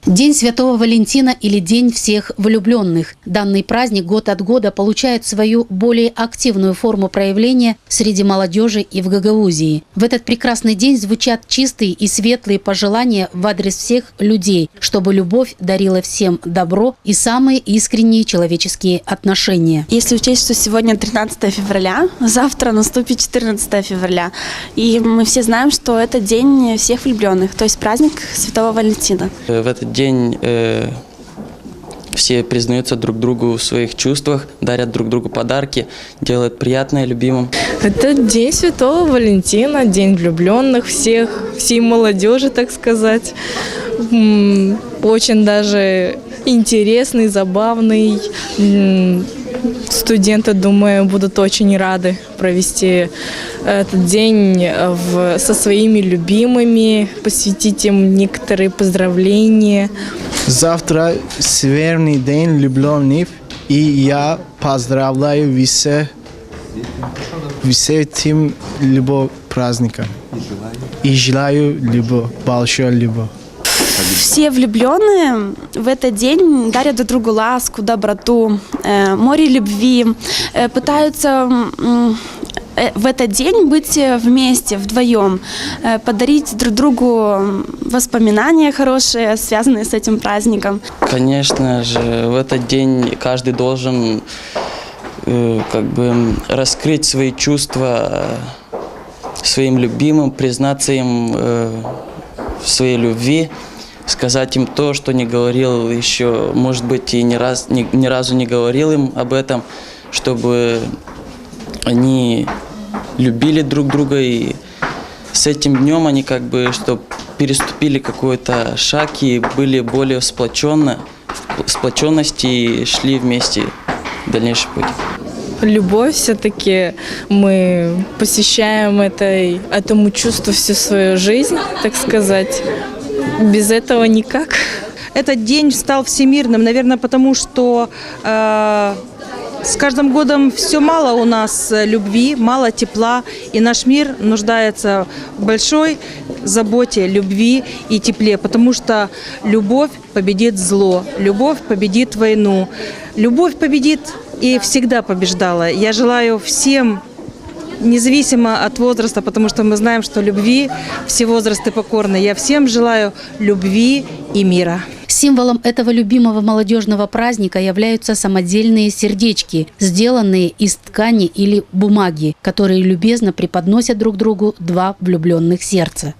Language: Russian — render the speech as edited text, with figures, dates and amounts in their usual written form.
День Святого Валентина или День всех влюбленных. Данный праздник год от года получает свою более активную форму проявления среди молодежи и в Гагаузии. В этот прекрасный день звучат чистые и светлые пожелания в адрес всех людей, чтобы любовь дарила всем добро и самые искренние человеческие отношения. Если учесть, что сегодня 13 февраля, завтра наступит 14 февраля, и мы все знаем, что это День всех влюбленных, то есть праздник Святого Валентина. В этот день все признаются друг другу в своих чувствах, дарят друг другу подарки, делают приятное любимым. Это День Святого Валентина, День влюбленных всей молодежи, так сказать. Очень даже интересный, забавный. Студенты, думаю, будут очень рады провести этот день со своими любимыми, посвятить им некоторые поздравления. Завтра Северный день влюбленных, и я поздравляю все этим любовь праздника. И желаю любовь, большой любовь. Все влюбленные в этот день дарят друг другу ласку, доброту, море любви, пытаются в этот день быть вместе, вдвоем, подарить друг другу воспоминания хорошие, связанные с этим праздником. Конечно же, в этот день каждый должен раскрыть свои чувства своим любимым, признаться им в своей любви, сказать им то, что не говорил еще, может быть, и ни разу не говорил им об этом, чтобы они любили друг друга, и с этим днем они чтобы переступили какой-то шаг и были более сплоченности и шли вместе в дальнейший путь. Любовь все-таки мы посвящаем этому чувству всю свою жизнь, так сказать. Без этого никак. Этот день стал всемирным, наверное, потому что с каждым годом все мало у нас любви, мало тепла, и наш мир нуждается в большой заботе, любви и тепле, потому что любовь победит зло, любовь победит войну, любовь победит и всегда побеждала. Я желаю всем, независимо от возраста, потому что мы знаем, что любви все возрасты покорны. Я всем желаю любви и мира. Символом этого любимого молодежного праздника являются самодельные сердечки, сделанные из ткани или бумаги, которые любезно преподносят друг другу два влюбленных сердца.